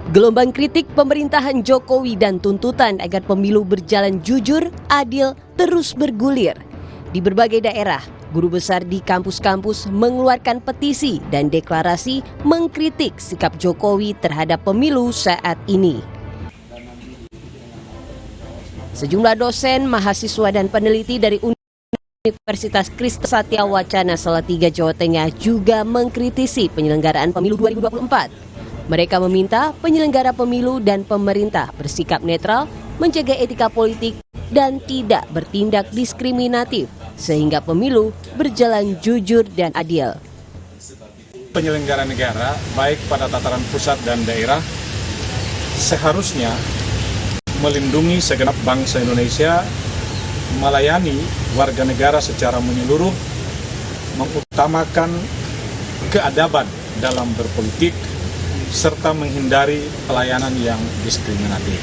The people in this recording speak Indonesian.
Gelombang kritik pemerintahan Jokowi dan tuntutan agar pemilu berjalan jujur, adil, terus bergulir. Di berbagai daerah, guru besar di kampus-kampus mengeluarkan petisi dan deklarasi mengkritik sikap Jokowi terhadap pemilu saat ini. Sejumlah dosen, mahasiswa dan peneliti dari Universitas Kristen Satya Wacana Salatiga, Jawa Tengah juga mengkritisi penyelenggaraan pemilu 2024. Mereka meminta penyelenggara pemilu dan pemerintah bersikap netral, menjaga etika politik, dan tidak bertindak diskriminatif, sehingga pemilu berjalan jujur dan adil. Penyelenggara negara, baik pada tataran pusat dan daerah, seharusnya melindungi segenap bangsa Indonesia, melayani warga negara secara menyeluruh, mengutamakan keadaban dalam berpolitik, serta menghindari pelayanan yang diskriminatif.